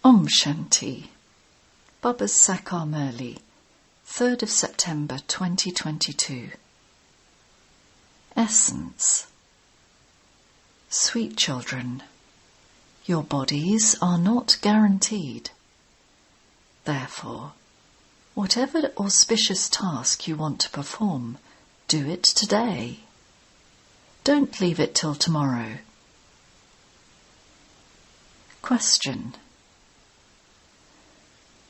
Om Shanti. Baba's Sakar Murli, 3rd of September 2022. Essence. Sweet children, your bodies are not guaranteed. Therefore, whatever auspicious task you want to perform, do it today. Don't leave it till tomorrow. Question.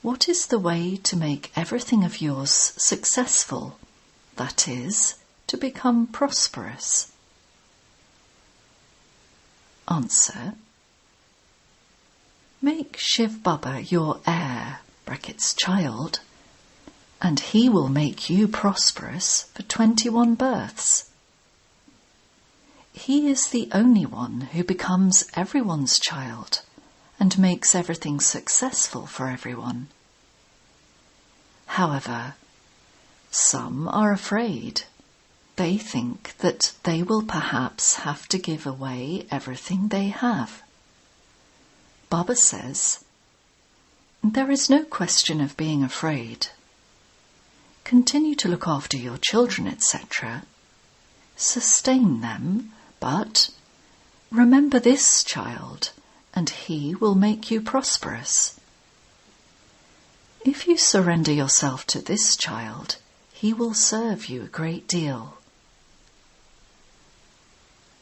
What is the way to make everything of yours successful, that is, to become prosperous? Answer. Make Shiv Baba your heir, (child), and he will make you prosperous for 21 births. He is the only one who becomes everyone's child and makes everything successful for everyone. However, some are afraid. They think that they will perhaps have to give away everything they have. Baba says, there is no question of being afraid. Continue to look after your children, etc. Sustain them, but remember this child, and he will make you prosperous. If you surrender yourself to this child, he will serve you a great deal.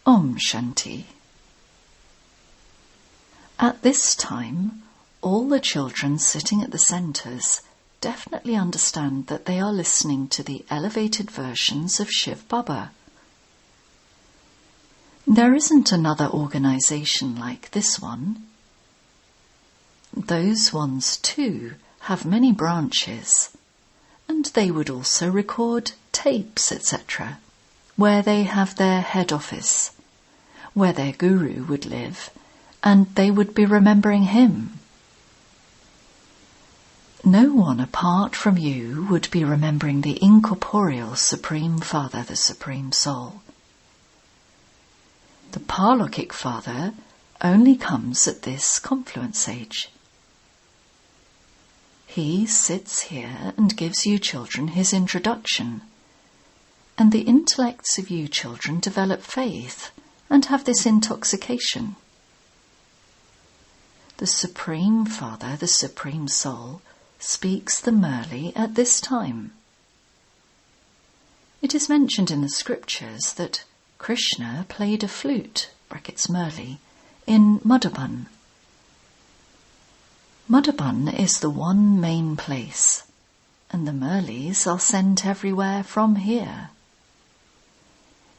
Om Shanti. At this time, all the children sitting at the centres definitely understand that they are listening to the elevated versions of Shiv Baba. There isn't another organisation like this one. Those ones too have many branches, and they would also record tapes, etc., where they have their head office, where their guru would live, and they would be remembering him. No one apart from you would be remembering the incorporeal Supreme Father, the Supreme Soul. The Parlokhic Father only comes at this confluence age. He sits here and gives you children his introduction, and the intellects of you children develop faith and have this intoxication. The Supreme Father, the Supreme Soul, speaks the Murli at this time. It is mentioned in the scriptures that Krishna played a flute, (Murli), in Madhuban. Madhuban is the one main place, and the Murlis are sent everywhere from here.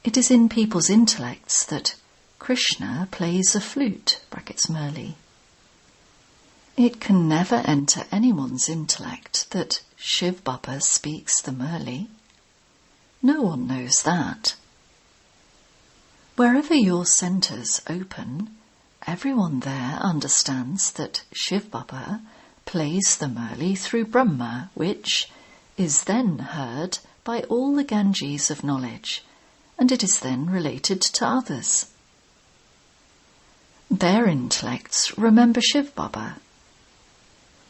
It is in people's intellects that Krishna plays a flute, (Murli). It can never enter anyone's intellect that Shiv Baba speaks the Murli. No one knows that. Wherever your centres open, everyone there understands that Shiv Baba plays the Murli through Brahma, which is then heard by all the Ganges of knowledge, and it is then related to others. Their intellects remember Shiv Baba.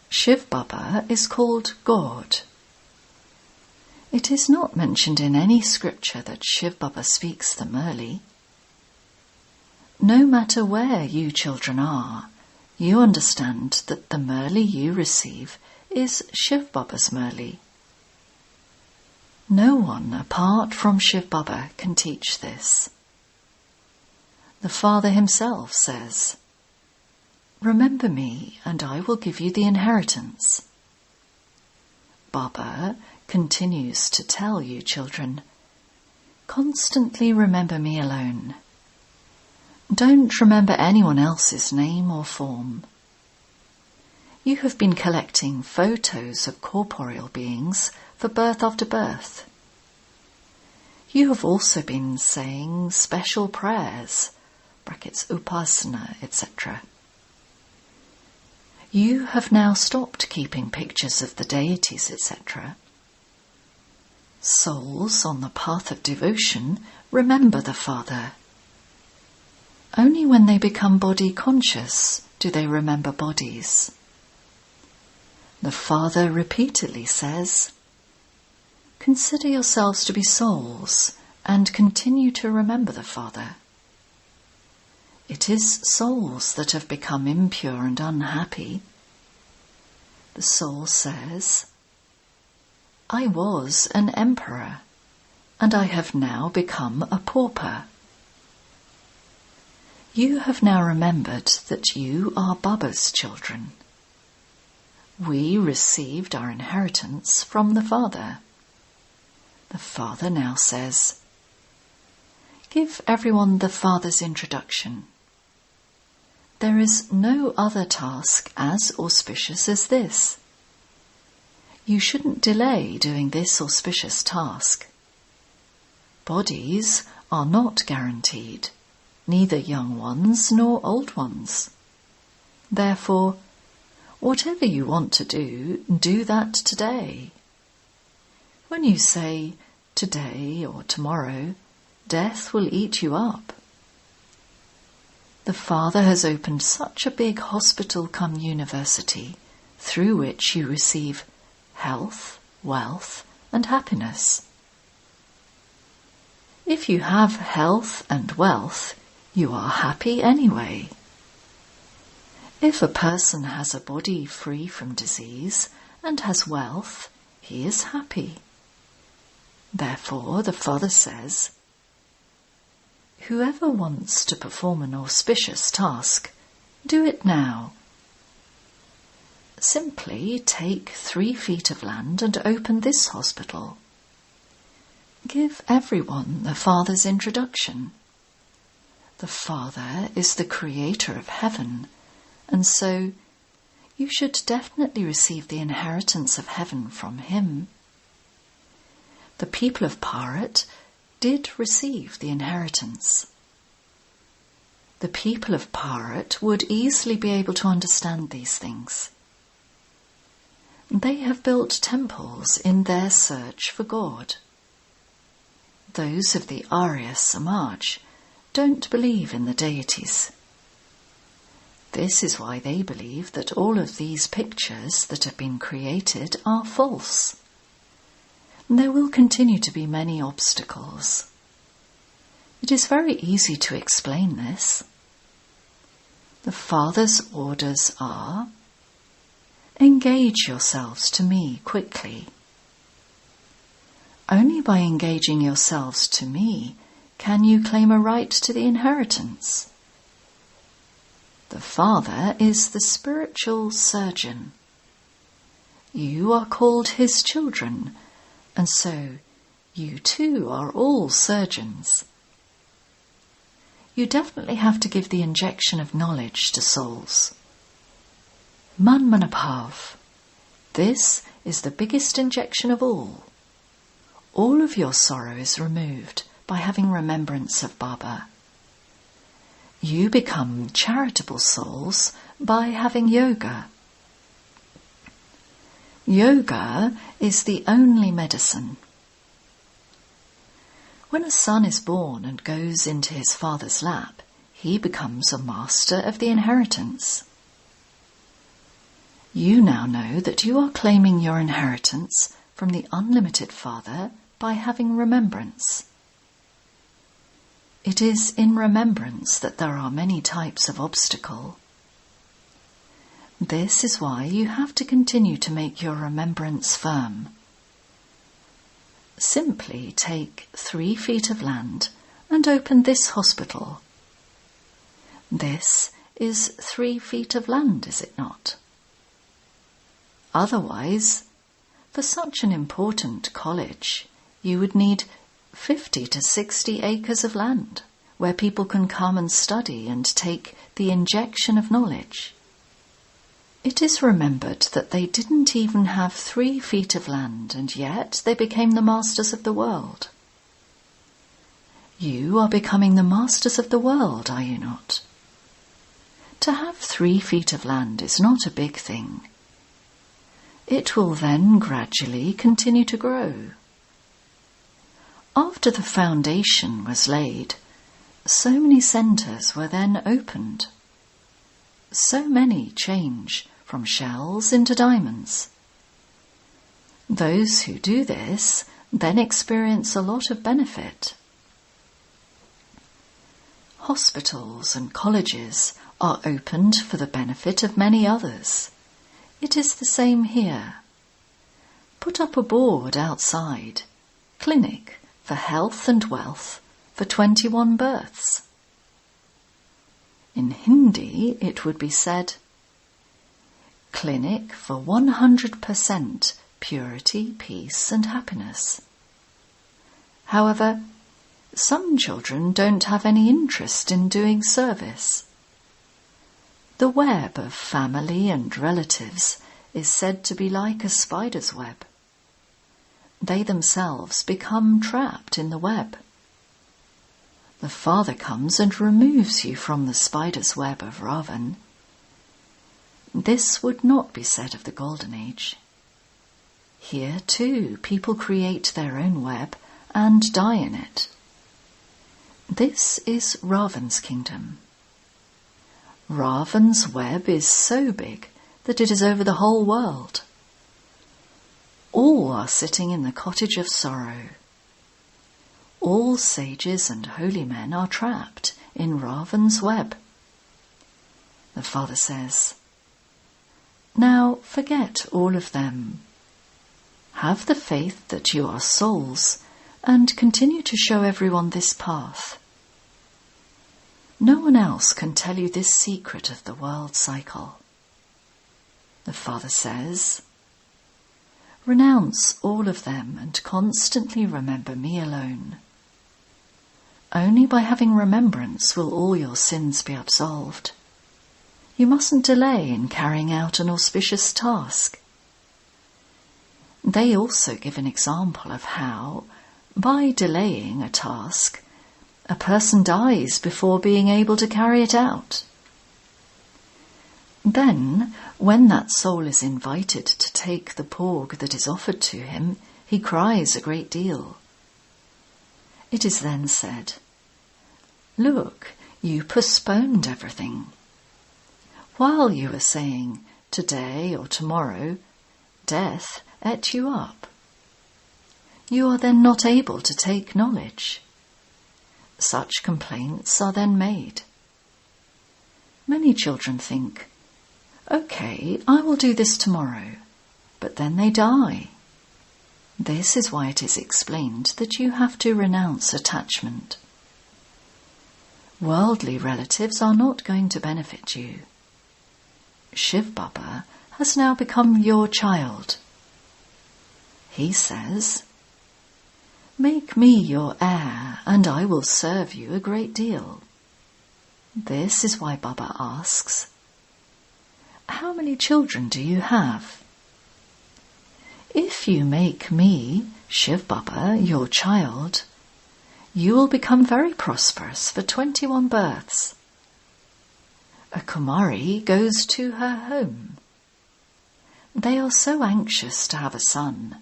Shiv Baba is called God. It is not mentioned in any scripture that Shiv Baba speaks the Murli. No matter where you children are, you understand that the Murli you receive is Shiv Baba's Murli. No one apart from Shiv Baba can teach this. The Father himself says, remember me and I will give you the inheritance. Baba continues to tell you children, constantly remember me alone. Don't remember anyone else's name or form. You have been collecting photos of corporeal beings for birth after birth. You have also been saying special prayers, (upasana, etc.) You have now stopped keeping pictures of the deities, etc. Souls on the path of devotion remember the Father. Only when they become body conscious do they remember bodies. The Father repeatedly says, "Consider yourselves to be souls and continue to remember the Father." It is souls that have become impure and unhappy. The soul says, "I was an emperor, and I have now become a pauper." You have now remembered that you are Baba's children. We received our inheritance from the Father. The Father now says, "Give everyone the Father's introduction." There is no other task as auspicious as this. You shouldn't delay doing this auspicious task. Bodies are not guaranteed, neither young ones nor old ones. Therefore, whatever you want to do that today. When you say today or tomorrow, death will eat you up. The Father has opened such a big hospital-cum-university through which you receive health, wealth, and happiness. If you have health and wealth, you are happy anyway. If a person has a body free from disease and has wealth, he is happy. Therefore, the Father says, "Whoever wants to perform an auspicious task, do it now." Simply take 3 feet of land and open this hospital. Give everyone the Father's introduction. The Father is the creator of heaven, and so you should definitely receive the inheritance of heaven from him. The people of Bharat did receive the inheritance. The people of Bharat would easily be able to understand these things. They have built temples in their search for God. Those of the Arya Samaj don't believe in the deities. This is why they believe that all of these pictures that have been created are false. There will continue to be many obstacles. It is very easy to explain this. The Father's orders are, engage yourselves to me quickly. Only by engaging yourselves to me can you claim a right to the inheritance. The Father is the spiritual surgeon. You are called his children, and so you too are all surgeons. You definitely have to give the injection of knowledge to souls. Manmanabhav. This is the biggest injection of all. All of your sorrow is removed by having remembrance of Baba. You become charitable souls by having yoga. Yoga is the only medicine. When a son is born and goes into his father's lap, he becomes a master of the inheritance. You now know that you are claiming your inheritance from the unlimited Father by having remembrance. It is in remembrance that there are many types of obstacle. This is why you have to continue to make your remembrance firm. Simply take 3 feet of land and open this hospital. This is 3 feet of land, is it not? Otherwise, for such an important college, you would need 50 to 60 acres of land where people can come and study and take the injection of knowledge. It is remembered that they didn't even have 3 feet of land, and yet they became the masters of the world. You are becoming the masters of the world, are you not? To have 3 feet of land is not a big thing. It will then gradually continue to grow. After the foundation was laid, so many centres were then opened. So many change from shells into diamonds. Those who do this then experience a lot of benefit. Hospitals and colleges are opened for the benefit of many others. It is the same here. Put up a board outside, clinic for health and wealth for 21 births. In Hindi it would be said, clinic for 100% purity, peace and happiness. However, some children don't have any interest in doing service. The web of family and relatives is said to be like a spider's web. They themselves become trapped in the web. The Father comes and removes you from the spider's web of Ravan. This would not be said of the Golden Age. Here too people create their own web and die in it. This is Ravan's kingdom. Ravan's web is so big that it is over the whole world. All are sitting in the cottage of sorrow. All sages and holy men are trapped in Ravan's web. The Father says, now forget all of them. Have the faith that you are souls and continue to show everyone this path. No one else can tell you this secret of the world cycle. The Father says, renounce all of them and constantly remember me alone. Only by having remembrance will all your sins be absolved. You mustn't delay in carrying out an auspicious task. They also give an example of how, by delaying a task, a person dies before being able to carry it out. Then, when that soul is invited to take the porg that is offered to him, he cries a great deal. It is then said, look, you postponed everything. While you were saying, today or tomorrow, death ate you up. You are then not able to take knowledge. Such complaints are then made. Many children think, okay, I will do this tomorrow, but then they die. This is why it is explained that you have to renounce attachment. Worldly relatives are not going to benefit you. Shiv Baba has now become your child. He says, make me your heir and I will serve you a great deal. This is why Baba asks, how many children do you have? If you make me, Shiv Baba, your child, you will become very prosperous for 21 births. A Kumari goes to her home. They are so anxious to have a son.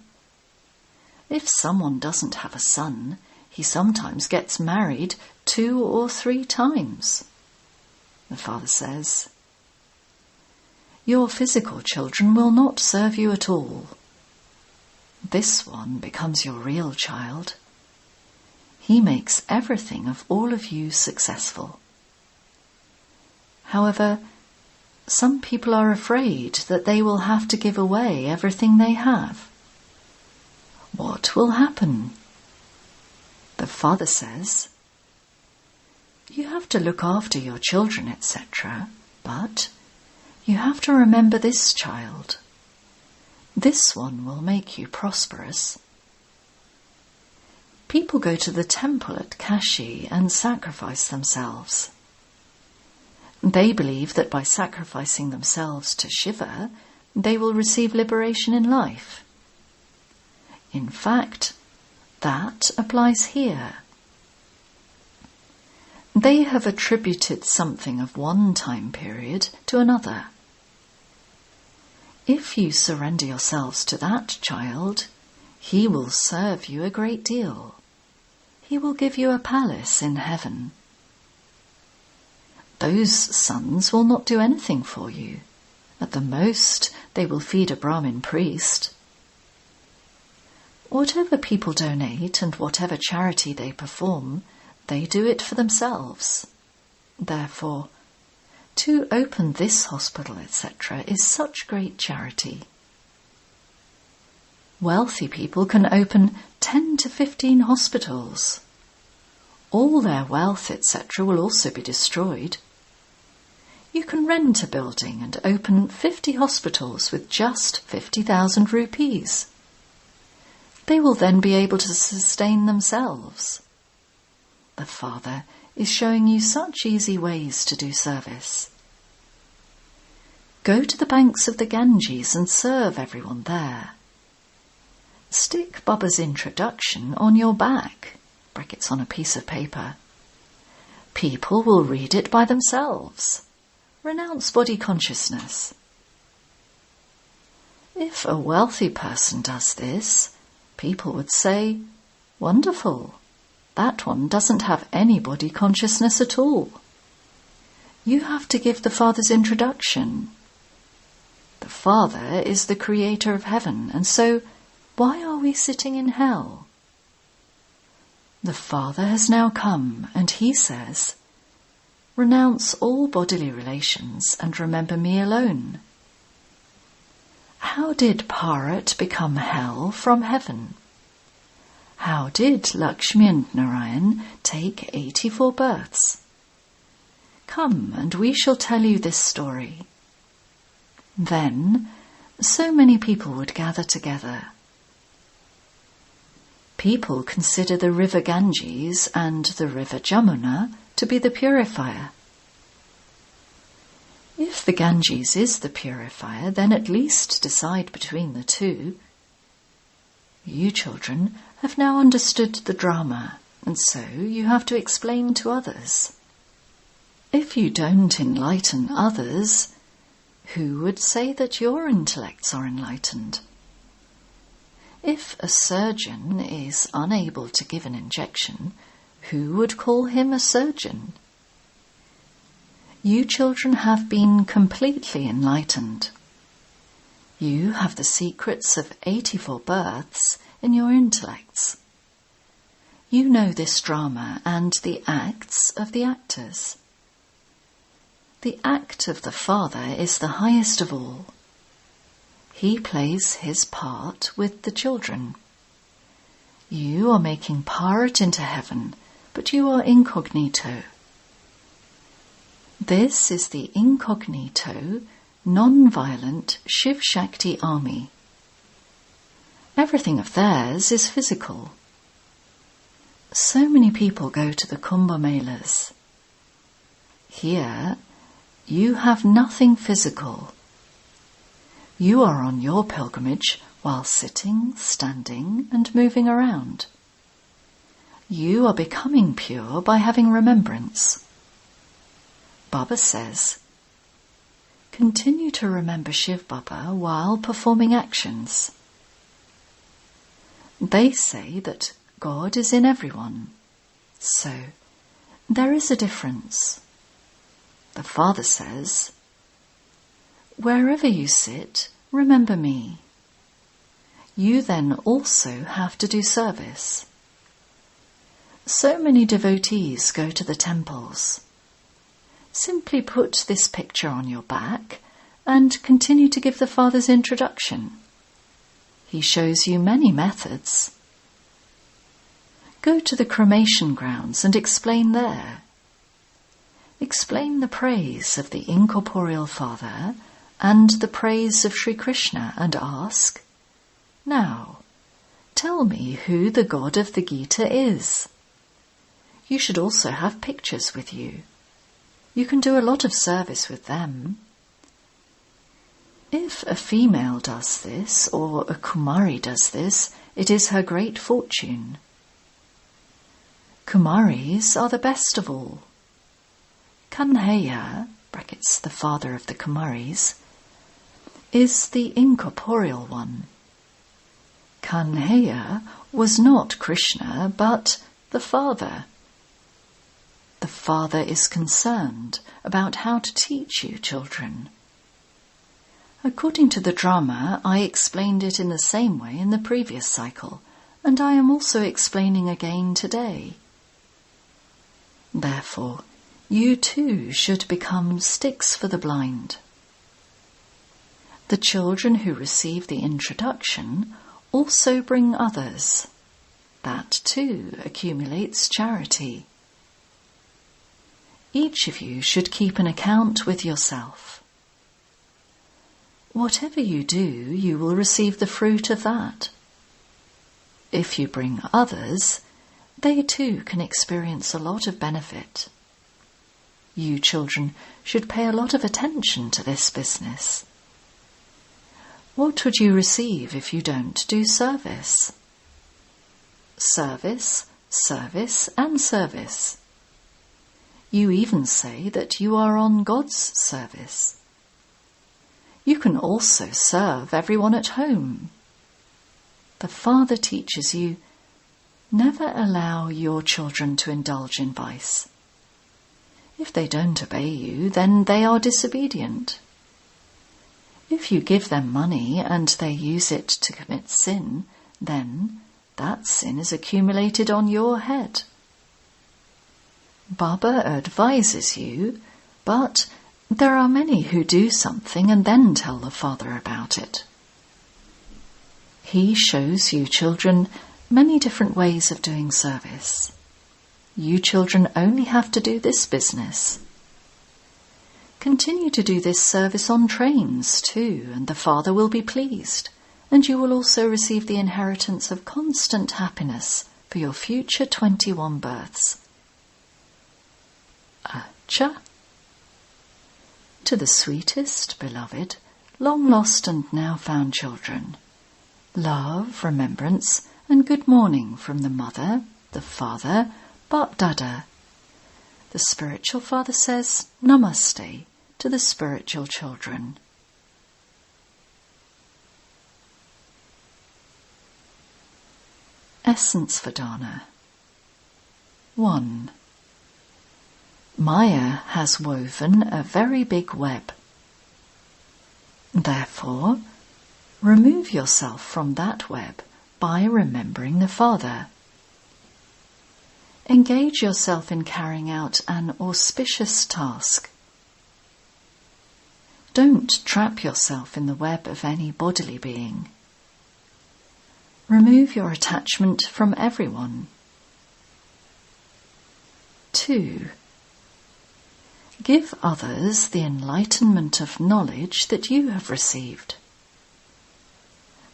If someone doesn't have a son, he sometimes gets married 2 or 3 times. The Father says, your physical children will not serve you at all. This one becomes your real child. He makes everything of all of you successful. However, some people are afraid that they will have to give away everything they have. What will happen? The Father says, you have to look after your children, etc., but you have to remember this child. This one will make you prosperous. People go to the temple at Kashi and sacrifice themselves. They believe that by sacrificing themselves to Shiva, they will receive liberation in life. In fact, that applies here. They have attributed something of one time period to another. If you surrender yourselves to that child, he will serve you a great deal. He will give you a palace in heaven. Those sons will not do anything for you, At the most, they will feed a Brahmin priest. Whatever people donate and whatever charity they perform, they do it for themselves. Therefore, to open this hospital, etc., is such great charity. Wealthy people can open 10 to 15 hospitals. All their wealth, etc., will also be destroyed. You can rent a building and open 50 hospitals with just 50,000 rupees. They will then be able to sustain themselves. The Father is showing you such easy ways to do service. Go to the banks of the Ganges and serve everyone there. Stick Baba's introduction on your back, brackets on a piece of paper. People will read it by themselves. Renounce body consciousness. If a wealthy person does this, people would say, "Wonderful, that one doesn't have any body consciousness at all." You have to give the Father's introduction. The Father is the creator of heaven, and so why are we sitting in hell? The Father has now come, and he says, "Renounce all bodily relations and remember me alone." How did Bharat become hell from heaven? How did Lakshmi and Narayan take 84 births? Come, and we shall tell you this story. Then, so many people would gather together. People consider the river Ganges and the river Jamuna to be the purifier. If the Ganges is the purifier, then at least decide between the two. You children have now understood the drama, and so you have to explain to others. If you don't enlighten others, who would say that your intellects are enlightened? If a surgeon is unable to give an injection, who would call him a surgeon? You children have been completely enlightened. You have the secrets of 84 births in your intellects. You know this drama and the acts of the actors. The act of the Father is the highest of all. He plays his part with the children. You are making Bharat into heaven, but you are incognito. This is the incognito, non-violent Shiv Shakti army. Everything of theirs is physical. So many people go to the Kumbh Melas. Here, you have nothing physical. You are on your pilgrimage while sitting, standing, and moving around. You are becoming pure by having remembrance. Baba says, continue to remember Shiv Baba while performing actions. They say that God is in everyone, so there is a difference. The Father says, wherever you sit, remember me. You then also have to do service. So many devotees go to the temples. Simply put this picture on your back and continue to give the Father's introduction. He shows you many methods. Go to the cremation grounds and explain there. Explain the praise of the incorporeal Father and the praise of Sri Krishna and ask, now, tell me who the God of the Gita is. You should also have pictures with you. You can do a lot of service with them. If a female does this, or a Kumari does this, it is her great fortune. Kumaris are the best of all. Kanhaiya, brackets the father of the Kumaris, is the incorporeal one. Kanhaiya was not Krishna, but the Father. The Father is concerned about how to teach you, children. According to the drama, I explained it in the same way in the previous cycle, and I am also explaining again today. Therefore, you too should become sticks for the blind. The children who receive the introduction also bring others. That too accumulates charity. Each of you should keep an account with yourself. Whatever you do, you will receive the fruit of that. If you bring others, they too can experience a lot of benefit. You children should pay a lot of attention to this business. What would you receive if you don't do service? Service, service, and service. You even say that you are on God's service. You can also serve everyone at home. The Father teaches you, never allow your children to indulge in vice. If they don't obey you, then they are disobedient. If you give them money and they use it to commit sin, then that sin is accumulated on your head. Baba advises you, but there are many who do something and then tell the Father about it. He shows you children many different ways of doing service. You children only have to do this business. Continue to do this service on trains too, and the Father will be pleased, and you will also receive the inheritance of constant happiness for your future 21 births. Acha. To the sweetest, beloved, long-lost and now-found children, love, remembrance, and good morning from the Mother, the Father, Bap Dada. The spiritual father says Namaste to the spiritual children. Essence Vedana. 1. Maya has woven a very big web. Therefore, remove yourself from that web by remembering the Father. Engage yourself in carrying out an auspicious task. Don't trap yourself in the web of any bodily being. Remove your attachment from everyone. 2. Give others the enlightenment of knowledge that you have received.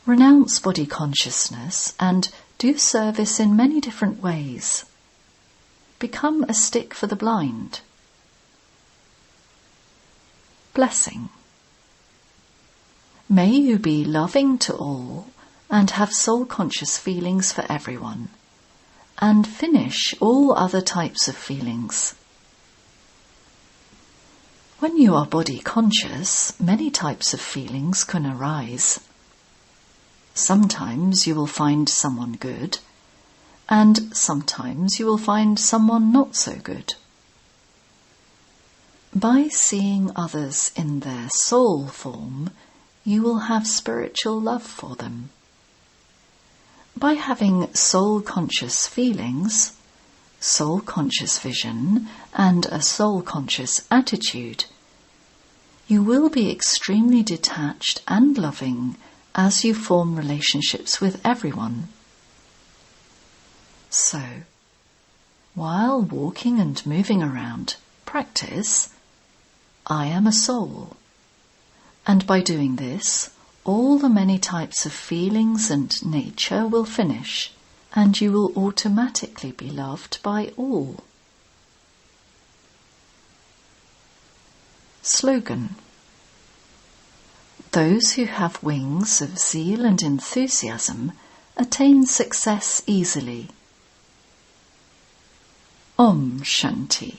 Renounce body consciousness and do service in many different ways. Become a stick for the blind. Blessing. May you be loving to all and have soul-conscious feelings for everyone, and finish all other types of feelings. When you are body-conscious, many types of feelings can arise. Sometimes you will find someone good, and sometimes you will find someone not so good. By seeing others in their soul form, you will have spiritual love for them. By having soul-conscious feelings, soul-conscious vision, and a soul-conscious attitude, you will be extremely detached and loving as you form relationships with everyone. So, while walking and moving around, practice, I am a soul. And by doing this, all the many types of feelings and nature will finish, and you will automatically be loved by all. Slogan. Those who have wings of zeal and enthusiasm attain success easily. Om Shanti.